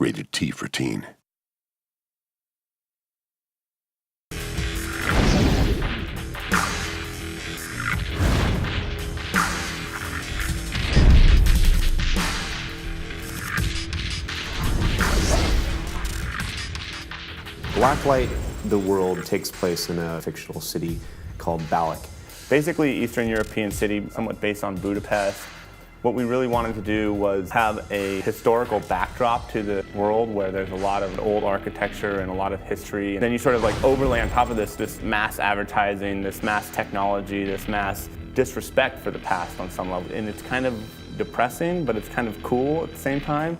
Rated T for teen. Blacklight, the world, takes place in a fictional city called Balak. Basically, Eastern European city, somewhat based on Budapest. What we really wanted to do was have a historical backdrop to the world where there's a lot of old architecture and a lot of history. And then you sort of like overlay on top of this mass advertising, this mass technology, this mass disrespect for the past on some level. And it's kind of depressing, but it's kind of cool at the same time.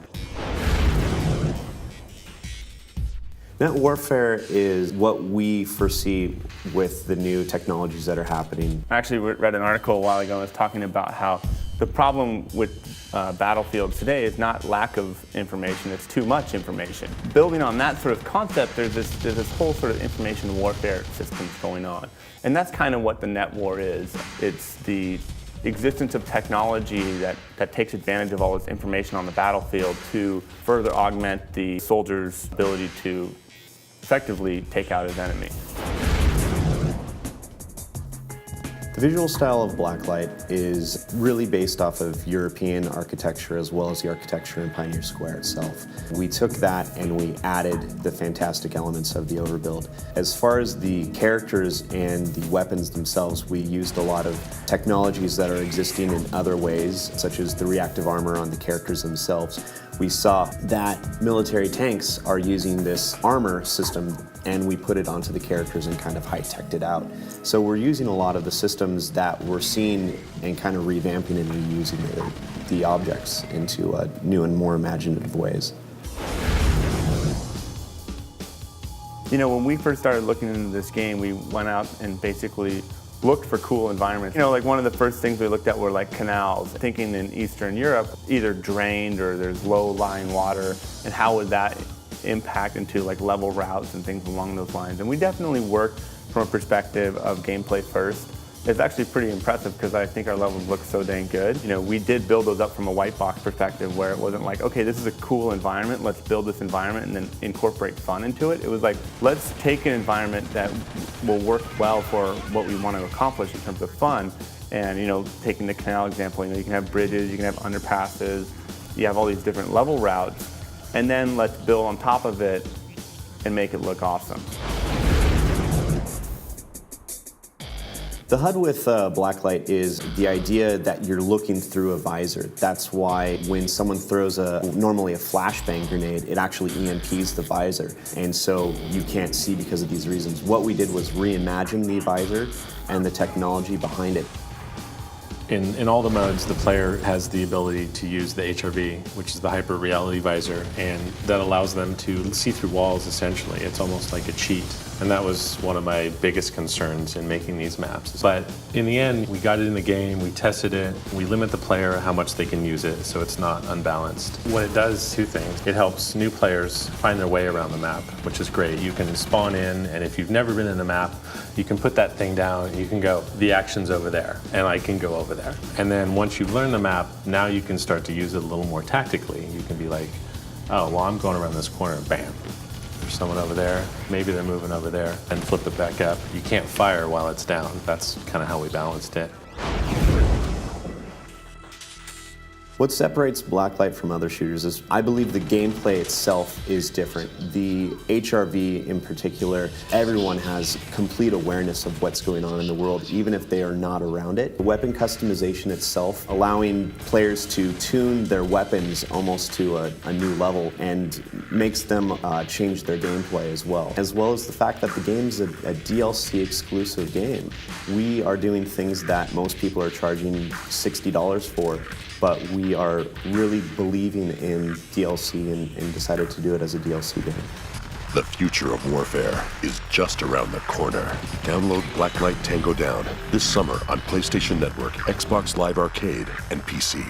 Net warfare is what we foresee with the new technologies that are happening. I actually read an article a while ago that was talking about how the problem with battlefields today is not lack of information, it's too much information. Building on that sort of concept, there's this whole sort of information warfare systems going on. And that's kind of what the net war is. It's the existence of technology that takes advantage of all this information on the battlefield to further augment the soldier's ability to effectively take out his enemy. The visual style of Blacklight is really based off of European architecture as well as the architecture in Pioneer Square itself. We took that and we added the fantastic elements of the overbuild. As far as the characters and the weapons themselves, we used a lot of technologies that are existing in other ways, such as the reactive armor on the characters themselves. We saw that military tanks are using this armor system and we put it onto the characters and kind of high-teched it out. So we're using a lot of the systems that we're seeing and kind of revamping and reusing the objects into new and more imaginative ways. You know, when we first started looking into this game, we went out and basically looked for cool environments. You know, like one of the first things we looked at were like canals. Thinking in Eastern Europe, either drained or there's low-lying water, and how would that impact into like level routes and things along those lines. And we definitely worked from a perspective of gameplay first. It's actually pretty impressive because I think our levels look so dang good. You know, we did build those up from a white box perspective where it wasn't like, okay, this is a cool environment, let's build this environment and then incorporate fun into it. It was like, let's take an environment that will work well for what we want to accomplish in terms of fun. And, you know, taking the canal example, you know, you can have bridges, you can have underpasses, you have all these different level routes, and then let's build on top of it and make it look awesome. The HUD with Blacklight is the idea that you're looking through a visor. That's why when someone throws normally a flashbang grenade, it actually EMPs the visor. And so you can't see because of these reasons. What we did was reimagine the visor and the technology behind it. In all the modes, the player has the ability to use the HRV, which is the hyper reality visor, and that allows them to see through walls essentially. It's almost like a cheat. And that was one of my biggest concerns in making these maps. But in the end, we got it in the game, we tested it, we limit the player how much they can use it so it's not unbalanced. What it does, two things. It helps new players find their way around the map, which is great. You can spawn in, and if you've never been in a map, you can put that thing down and you can go, the action's over there, and I can go over there. And then once you learn the map, now you can start to use it a little more tactically. You can be like, oh, well, I'm going around this corner, bam. There's someone over there, maybe they're moving over there, and flip it back up. You can't fire while it's down. That's kind of how we balanced it. What separates Blacklight from other shooters is I believe the gameplay itself is different. The HRV in particular, everyone has complete awareness of what's going on in the world, even if they are not around it. The weapon customization itself, allowing players to tune their weapons almost to a new level and makes them change their gameplay as well as the fact that the game's a DLC exclusive game. We are doing things that most people are charging $60 for, but we are really believing in DLC and decided to do it as a DLC game. The future of warfare is just around the corner. Download Blacklight Tango Down this summer on PlayStation Network, Xbox Live Arcade, and PC.